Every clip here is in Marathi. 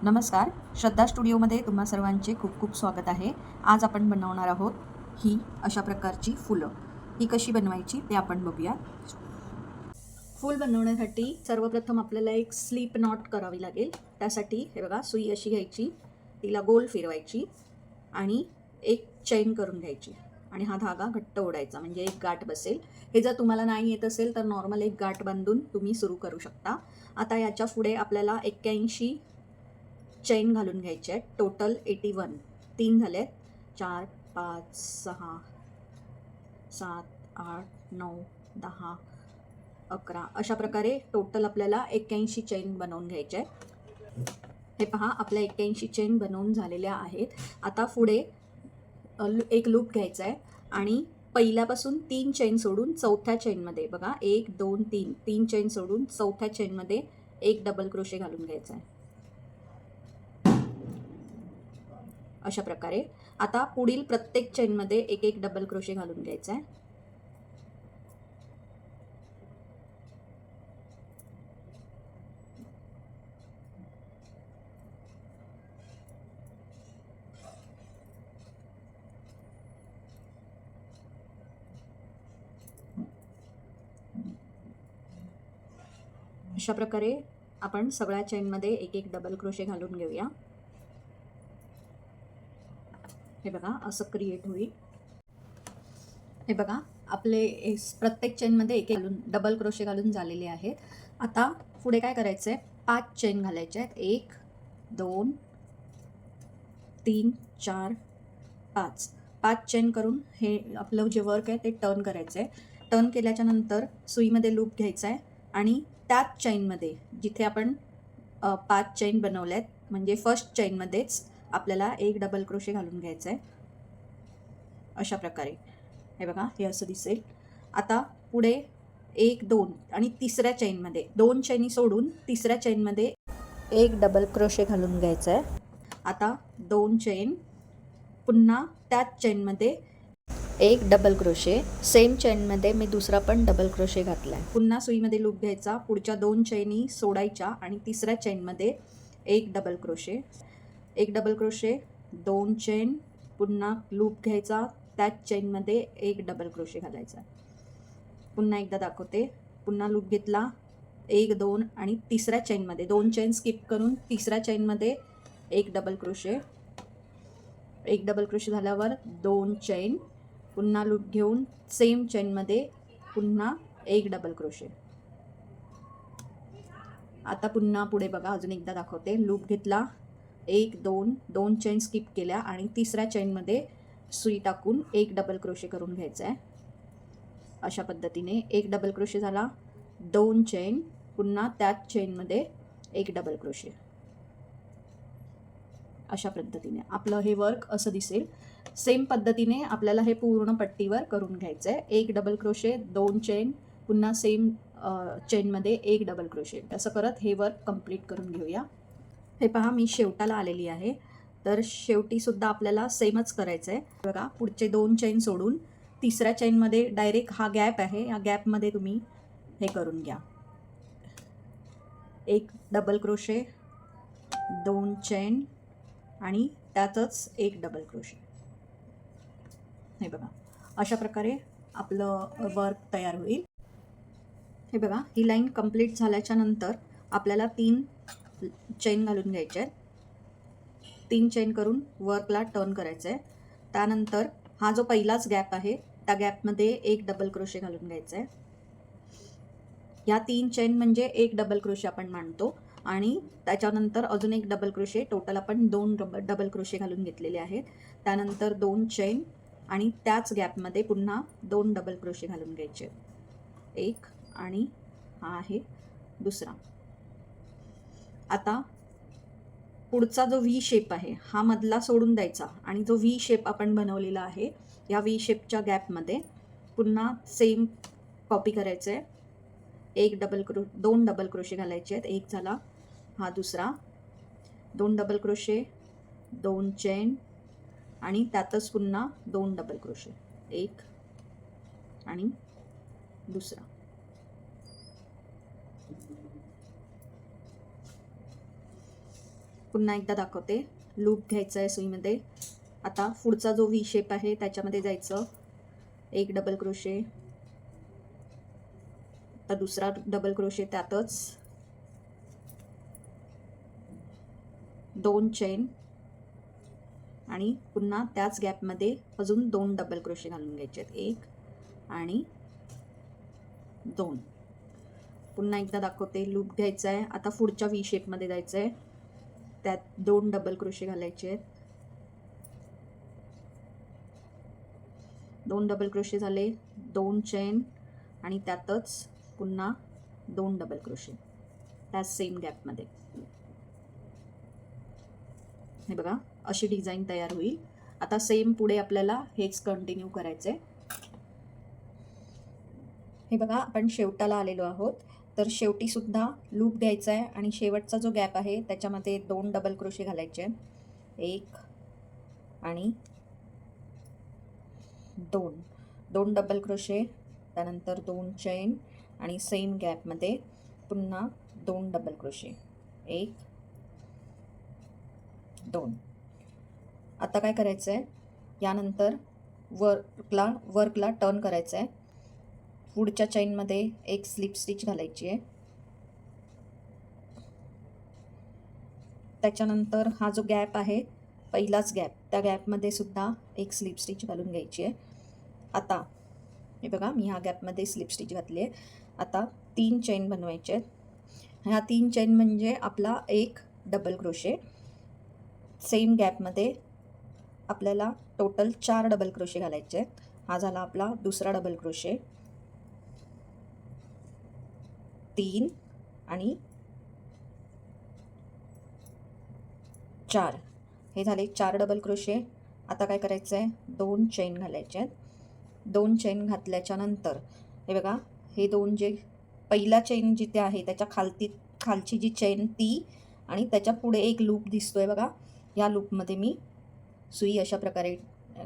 नमस्कार. श्रद्धा स्टुडिओमध्ये तुम्हा सर्वांचे खूप खूप स्वागत आहे. आज आपण बनवणार आहोत ही अशा प्रकारची फुलं. ही कशी बनवायची ते आपण बघूया. फूल बनवण्यासाठी सर्वप्रथम आपल्याला एक स्लीप नॉट करावी लागेल. त्यासाठी हे बघा, सुई अशी घ्यायची, तिला गोल फिरवायची आणि एक चैन करून घ्यायची आणि हा धागा घट्ट ओढायचा म्हणजे एक गाठ बसेल. हे जर तुम्हाला नाही येत असेल तर नॉर्मल एक गाठ बांधून तुम्ही सुरू करू शकता. आता याच्या पुढे आपल्याला 81 चैन घालून घ्यायचे आहेत. टोटल 81. 3 झालेत. 4, 5, 6, 7, 8, 9, 10, 11 अशा प्रकारे टोटल आपल्याला 81 चैन बनवून घ्यायचे आहेत. हे पहा, आपल्या 81 चैन बनवून झालेल्या आहेत. आता पुढे एक लूप घ्यायचा आहे आणि पहिल्यापासून 3 चैन सोडून चौथ्या चैनमध्ये बघा 1, 2, 3 3 चैन सोडून चौथ्या चैनमध्ये एक डबल क्रोशे घालून घ्यायचा आहे. अशा प्रकारे आता पुढील प्रत्येक चैनमध्ये एक एक डबल क्रोशे घालून घ्यायचा आहे. अशा प्रकारे आपण सगळ्या चैनमध्ये एक एक डबल क्रोशे घालून घेऊया. हे बघा, असं क्रिएट होईल. हे बघा, आपले प्रत्येक चेनमध्ये एक घालून डबल क्रोशे घालून झालेले आहेत. आता पुढे काय करायचं आहे, 5 चेन घालायचे आहेत. 1, 2, 3, 4, 5 5 चेन करून हे आपलं जे वर्क आहे ते टर्न करायचं आहे. टर्न केल्याच्या नंतर सुईमध्ये लूप घ्यायचा आहे आणि त्याच चेनमध्ये जिथे आपण 5 चेन बनवल्यात म्हणजे फर्स्ट चेनमध्येच आपल्याला एक डबल क्रोशे घालून घ्यायचं आहे. अशा प्रकारे हे बघा, हे असं दिसेल. आता पुढे 1, 2 आणि तिसऱ्या चेनमध्ये 2 चैनी सोडून तिसऱ्या चेनमध्ये एक डबल क्रोशे घालून घ्यायचा आहे. आता 2 चेन, पुन्हा त्याच चेनमध्ये एक डबल क्रोशे, सेम चेनमध्ये मी दुसरा पण डबल क्रोशे घातला आहे. पुन्हा सुईमध्ये लूप घ्यायचा, पुढच्या 2 चैनी सोडायच्या आणि तिसऱ्या चेनमध्ये एक डबल क्रोशे, एक डबल क्रोशे, 2 चेन, पुन्हा लूप घ्यायचा, त्याच चेनमध्ये एक डबल क्रोशे घालायचा. पुन्हा एकदा दाखवते. पुन्हा लूप घेतला, 1, 2 आणि तिसऱ्या चेनमध्ये 2 चेन स्किप करून तिसऱ्या चेनमध्ये एक डबल क्रोशे, एक डबल क्रोशे झाल्यावर 2 चेन, पुन्हा लूप घेऊन सेम चेनमध्ये पुन्हा एक डबल क्रोशे. आता पुन्हा पुढे बघा, अजून एकदा दाखवते. लूप घेतला, 1, 2 2 चेन स्किप केल्या आणि तिसऱ्या चेनमध्ये सुई टाकून एक डबल क्रोशे करून घ्यायचा आहे. अशा पद्धतीने एक डबल क्रोशे झाला, 2 चेन, पुन्हा त्याच चेनमध्ये एक डबल क्रोशे. अशा पद्धतीने आपलं हे वर्क असं दिसेल. सेम पद्धतीने आपल्याला हे पूर्ण पट्टीवर करून घ्यायचं आहे. एक डबल क्रोशे, 2 चेन, पुन्हा सेम चेनमध्ये एक डबल क्रोशे. असं करत हे वर्क कंप्लीट करून घेऊया. हे पहा, मी शेवटाला आलेली आहे. तर शेवटीसुद्धा आपल्याला सेमच करायचं आहे. बघा, पुढचे 2 चेन सोडून तिसऱ्या चेनमध्ये डायरेक्ट हा गॅप आहे, या गॅपमध्ये तुम्ही हे करून घ्या. एक डबल क्रोशे, 2 चेन आणि त्यातच एक डबल क्रोशे. हे बघा, अशा प्रकारे आपलं वर्क तयार होईल. हे बघा, ही लाईन कंप्लीट झाल्याच्या नंतर आपल्याला 3 चेन घालून घ्यायचे आहेत. 3 चेन करून वर्कला टर्न करायचं आहे. त्यानंतर हा जो पहिलाच गॅप आहे त्या गॅपमध्ये एक डबल क्रोशे घालून घ्यायचं आहे. ह्या 3 चेन म्हणजे एक डबल क्रोशे आपण मानतो आणि त्याच्यानंतर अजून एक डबल क्रोशे, टोटल आपण 2 डबल क्रोशे घालून घेतलेले आहेत. त्यानंतर 2 चेन आणि त्याच गॅपमध्ये पुन्हा 2 डबल क्रोशे घालून घ्यायचे. एक आणि हा आहे दुसरा. आता पुढचा जो व्ही शेप आहे हा मधला सोडून द्यायचा आणि जो व्ही शेप आपण बनवलेला आहे या व्ही शेपच्या गॅपमध्ये पुन्हा सेम कॉपी करायचं आहे. 2 डबल क्रोशे घालायचे आहेत. एक झाला, हा दुसरा, 2 डबल क्रोशे, 2 चेन आणि त्यातच पुन्हा 2 डबल क्रोशे. एक आणि दुसरा. पुन्हा एकदा दाखवते. लूप घ्यायचा आहे सुईमध्ये. आता पुढचा जो व्ही शेप आहे त्याच्यामध्ये जायचं, एक डबल क्रोशे, आता दुसरा डबल क्रोशे, त्यातच 2 चेन आणि पुन्हा त्याच गॅपमध्ये अजून 2 डबल क्रोशे घालून घ्यायचे आहेत, 1 आणि 2. पुन्हा एकदा दाखवते. लूप घ्यायचा आहे. आता पुढच्या व्ही शेपमध्ये जायचं आहे, त्यात 2 डबल क्रोशे घालायचे आहेत, 2 डबल क्रोशे झाले, 2 चेन आणि त्यातच पुन्हा 2 डबल क्रोशे त्याच सेम गॅपमध्ये. हे बघा, अशी डिझाईन तयार होईल. आता सेम पुढे आपल्याला हेच कंटिन्यू करायचे. हे बघा, आपण शेवटाला आलेलो आहोत. तर शेवटी सुद्धा लूप घ्यायचा आहे आणि शेवटचा जो गॅप आहे त्याच्यामध्ये 2 डबल क्रोशे घालायचे, 1 आणि 2 डबल क्रोशे, त्यानंतर 2 चेन आणि सेम गॅपमध्ये पुन्हा 2 डबल क्रोशे, 1 2. आता काय करायचं आहे, यानंतर वर्कला टर्न करायचं आहे. पुढच्या चेनमध्ये एक स्लिप स्टिच घालायची आहे. त्याच्यानंतर हा जो गॅप आहे, पहिलाच गॅप, त्या गॅपमध्ये सुद्धा एक स्लिप स्टिच घालून घ्यायची आहे. आता हे बघा, मी ह्या गॅपमध्ये स्लिप स्टिच घातली आहे. आता 3 चेन बनवायचे आहेत. ह्या 3 चेन म्हणजे आपला एक डबल क्रोशे. सेम गॅपमध्ये आपल्याला टोटल 4 डबल क्रोशे घालायचे आहेत. हा झाला आपला दुसरा डबल क्रोशे, 3 आणि 4, हे झाले 4 डबल क्रोशे. आता काय करायचं आहे, 2 चेन घालायचे आहेत. 2 चेन घातल्याच्या नंतर हे बघा, हे 2 जे पहिला चेन जिथे आहे त्याच्या खालची जी चेन ती, आणि त्याच्या पुढे एक लूप दिसतोय बघा, या लूपमध्ये मी सुई अशा प्रकारे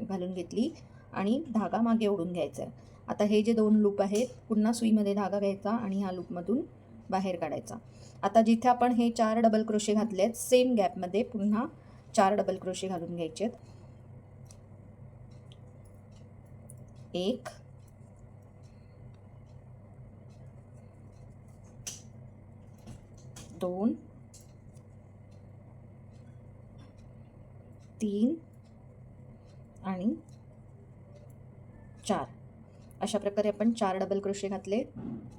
घालून घेतली आणि धागा मागे ओढून घ्यायचा आहे. आता हे जे 2 लूप आहेत, पुन्हा सुईमध्ये धागा घ्यायचा आणि ह्या लूपमधून बाहेर काढायचा. आता जिथे आपण हे 4 डबल क्रोशे घातले आहेत, सेम गॅपमध्ये पुन्हा 4 डबल क्रोशे घालून घ्यायचे आहेत. 1 2 3 आणि 4. अशा प्रकारे आपण 4 डबल क्रोशे घातले.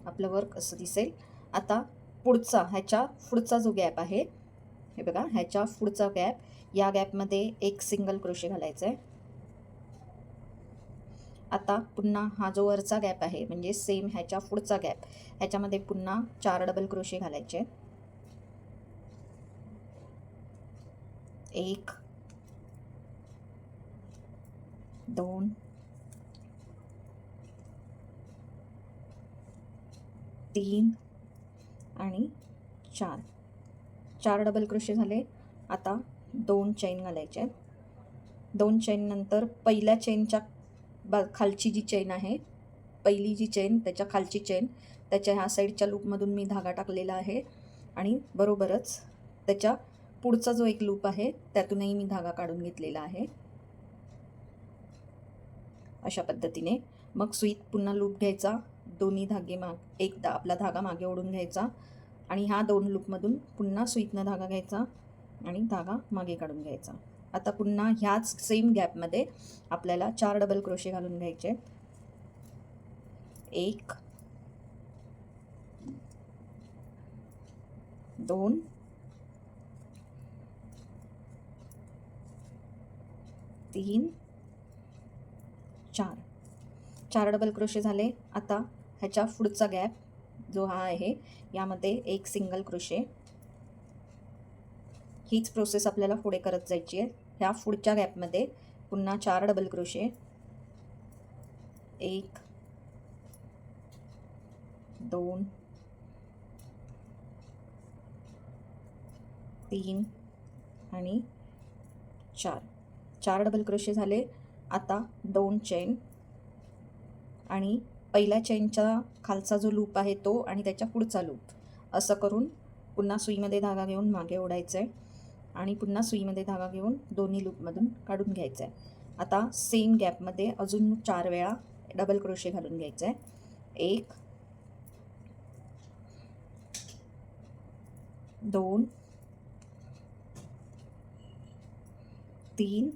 आपलं वर्क असं दिसेल. आता ह्याच्या पुढचा जो गॅप आहे, हे बघा, ह्याच्या पुढचा गॅप, या गॅपमध्ये एक सिंगल क्रोशे घालायचा आहे. आता पुन्हा हा जो वरचा गॅप आहे, म्हणजे सेम ह्याच्या पुढचा गॅप, ह्याच्यामध्ये पुन्हा 4 डबल क्रोशे घालायचे. 1 2 3 आणि 4 डबल क्रोशे झाले. आता 2 चेन घालायचे आहेत. 2 चेन नंतर पहिल्या चेनच्या खालची जी चेन आहे, पहिली जी चेन त्याच्या खालची चेन, त्याच्या ह्या साईडच्या लूपमधून मी धागा टाकलेला आहे आणि बरोबरच त्याच्या पुढचा जो एक लूप आहे त्यातूनही मी धागा काढून घेतलेला आहे. अशा पद्धतीने मग सुईत पुन्हा लूप घ्यायचा, दोन्ही धागे एकदा आपला धागा मागे ओढून घ्यायचा आणि ह्या 2 लूपमधून पुन्हा सुईतनं धागा घ्यायचा आणि धागा मागे काढून घ्यायचा. आता पुन्हा ह्याच सेम गॅपमध्ये आपल्याला 4 डबल क्रोशे घालून घ्यायचे. 1 2 3 4 डबल क्रोशे झाले. आता ह्याच्या पुढचा गॅप जो हा आहे, यामध्ये एक सिंगल क्रोशे. हीच प्रोसेस आपल्याला पुढे करत जायची आहे. ह्या पुढच्या गॅपमध्ये पुन्हा 4 डबल क्रोशे, 1 2 3 आणि 4 डबल क्रोशे झाले. आता 2 चेन आणि पहिल्या चेनच्या खालचा जो लूप आहे तो आणि त्याच्या पुढचा लूप, असं करून पुन्हा सुईमध्ये धागा घेऊन मागे ओढायचं आहे आणि पुन्हा सुईमध्ये धागा घेऊन दोन्ही लूपमधून काढून घ्यायचं आहे. आता सेम गॅपमध्ये अजून 4 वेळा डबल क्रोशे घालून घ्यायचं आहे. 1 2 3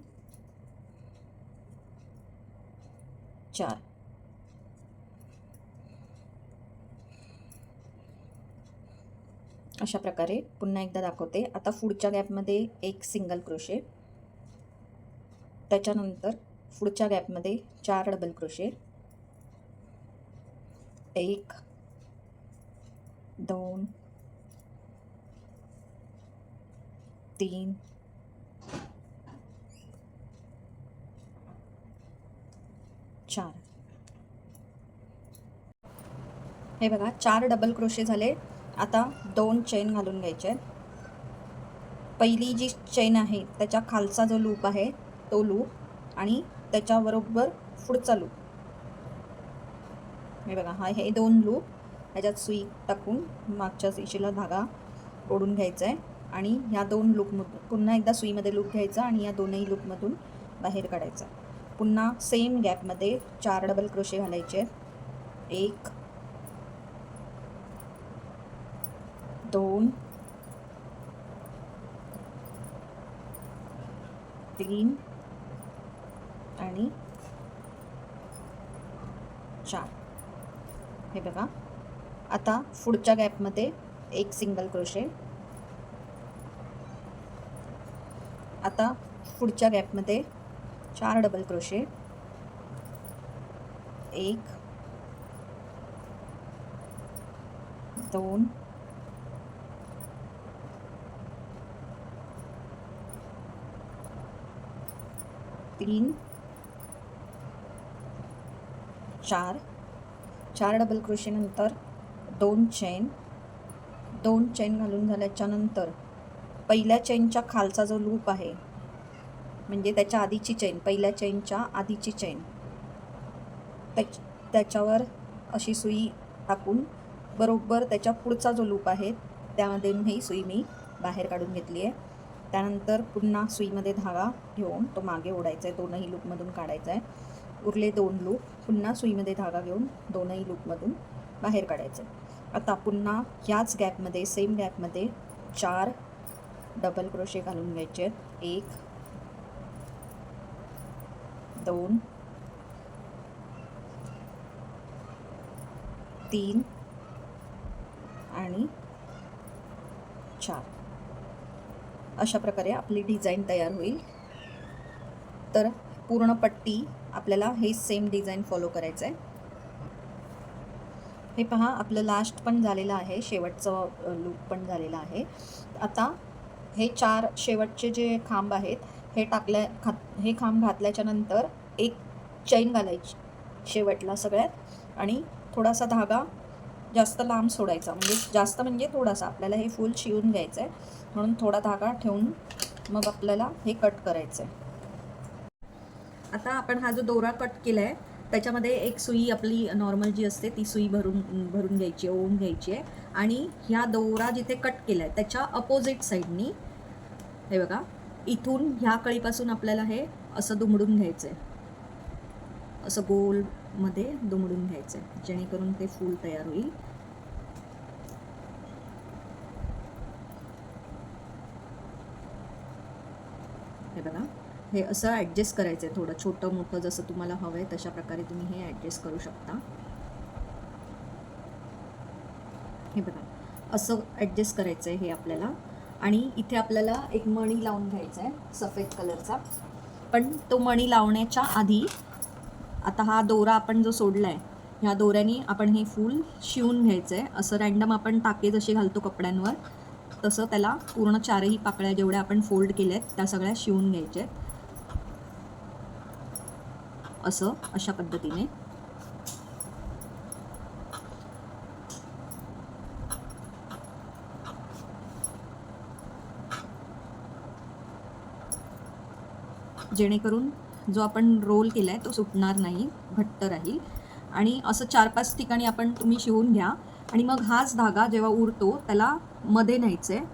4. अशा प्रकारे पुन्हा एकदा दाखवते. आता पुढच्या गॅपमध्ये एक सिंगल क्रोशे, त्याच्यानंतर पुढच्या गॅपमध्ये 4 डबल क्रोशे, 1 2 3 4. हे बघा 4 डबल क्रोशे झाले. आता 2 चेन घालून घ्यायचे. पहिली जी चेन आहे त्याच्या खालचा जो लूप आहे तो लूप आणि त्याच्याबरोबर पुढचा लूप. हे बघा हे 2 लूप ह्याच्यात सुई टाकून मागच्या दिशेला धागा ओढून घ्यायचा आहे आणि ह्या 2 लूपमधून पुन्हा एकदा सुईमध्ये लूप घ्यायचा आणि या दोनही लूपमधून बाहेर काढायचा. पुन्हा सेम गॅपमध्ये 4 डबल क्रोशे घालायचे. 1 2 3 आणि 4. हे बघा आता पुढच्या गॅपमध्ये एक सिंगल क्रोशे. आता पुढच्या गॅपमध्ये 4 डबल क्रोशे. 1 2 3 4. 4 डबल क्रोशे नंतर 2 चेन घालून झाल्याच्या नंतर पहिल्या चेनच्या खालचा जो लूप आहे म्हणजे त्याच्या आधीची चेन, पहिल्या चेनच्या आधीची चेन, त्याच्यावर अशी सुई टाकून बरोबर त्याच्या पुढचा जो लूप आहे त्यामध्ये ही सुई मी बाहेर काढून घेतली आहे. त्यानंतर पुन्हा सुईमध्ये धागा घेऊन तो मागे ओढायचा आहे, दोनही लूपमधून काढायचा आहे. उरले 2 लूप पुन्हा सुईमध्ये धागा घेऊन दोनही लूपमधून बाहेर काढायचं आहे. आता पुन्हा ह्याच गॅपमध्ये सेम गॅपमध्ये 4 डबल क्रोशे घालून घ्यायचे आहेत. 1 2 3 आणि 4. अशा प्रकारे आपली डिझाईन तयार होईल. तर पूर्ण पट्टी आपल्याला हे सेम डिझाईन फॉलो करायचं आहे. हे पहा आपलं लास्ट पण झालेलं आहे, शेवटचं लूप पण झालेलं आहे. आता हे 4 शेवटचे जे खांब आहेत हे खांब घातल्याच्या नंतर एक चैन घालायची शेवटला सगळ्यात आणि थोडासा धागा जास्त लांब सोडायचा, म्हणजे जास्त म्हणजे थोडासा. आपल्याला हे फुल शिवून घ्यायचं आहे म्हणून थोडा धागा ठेवून मग आपल्याला हे कट करायचं आहे. आता आपण हा जो दोरा कट केला आहे त्याच्यामध्ये एक सुई आपली नॉर्मल जी असते ती सुई भरून घ्यायची, ओवून घ्यायची आहे आणि ह्या दोरा जिथे कट केला आहे त्याच्या अपोजिट साईडनी हे बघा इथून ह्या कळीपासून आपल्याला हे असं दुमडून घ्यायचं आहे, असं गोलमध्ये दुमडून घ्यायचं आहे जेणेकरून ते फूल तयार होईल. हे बघा हे असं ॲडजस्ट करायचं आहे, थोडं छोटं मोठं जसं तुम्हाला हवं आहे तशा प्रकारे तुम्ही हे ॲडजस्ट करू शकता. हे बघा असं ॲडजस्ट करायचं आहे हे आपल्याला. आणि इथे आपल्याला एक मणी लावून घ्यायचा आहे सफेद कलरचा. पण तो मणी लावण्याच्या आधी आता हा दोरा आपण जो सोडला आहे ह्या दोऱ्याने आपण हे फूल शिवून घ्यायचं आहे. असं रँडम आपण टाके जसे घालतो कपड्यांवर तसं त्याला पूर्ण 4ही पाकळ्या जेवढ्या आपण फोल्ड केल्या आहेत त्या सगळ्या शिवून घ्यायच्या आहेत. अशा पद्धतीने जेणेकरून जो आपण रोल केला आहे तो सुटणार नाही, घट्ट राहील. आणि असं 4-5 ठिकाणी तुम्ही शिवून घ्या आणि मग हाच धागा जेव्हा उरतो त्याला मध्ये न्यायचं आहे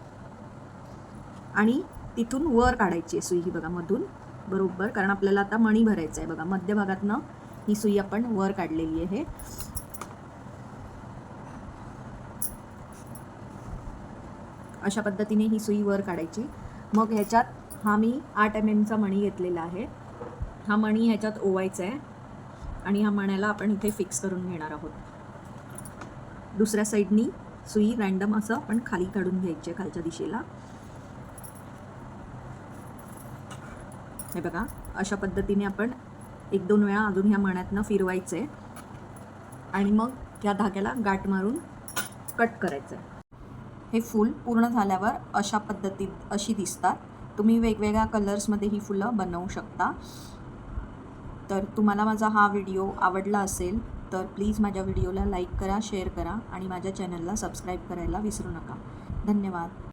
आणि तिथून वर काढायची आहे सुई ही बघा मधून बरोबर, कारण आपल्याला आता मणी भरायचं आहे बघा. मध्यभागातनं ही सुई आपण वर काढलेली आहे. अशा पद्धतीने ही सुई वर काढायची. मग ह्याच्यात हा मी 8 mm चा मणी घेतलेला आहे. हा मणी ह्याच्यात ओवायचा आहे आणि ह्या मण्याला आपण इथे फिक्स करून घेणार आहोत. दुसऱ्या साईडनी सुई रँडम असं आपण खाली काढून घ्यायची आहे खालच्या दिशेला. हे बघा अशा पद्धतीने आपण 1-2 वेळा अजून ह्या मण्यातनं फिरवायचं आहे आणि मग या धाग्याला गाठ मारून कट करायचं आहे. हे फूल पूर्ण झाल्यावर अशा पद्धतीत अशी दिसतात. तुम्ही वेगवेगळ्या कलर्समध्ये ही फुलं बनवू शकता. तर तुम्हाला माझा हा व्हिडिओ आवडला असेल तर प्लीज माझ्या व्हिडिओला लाईक करा, शेअर करा आणि माझ्या चॅनलला सबस्क्राईब करायला विसरू नका. धन्यवाद.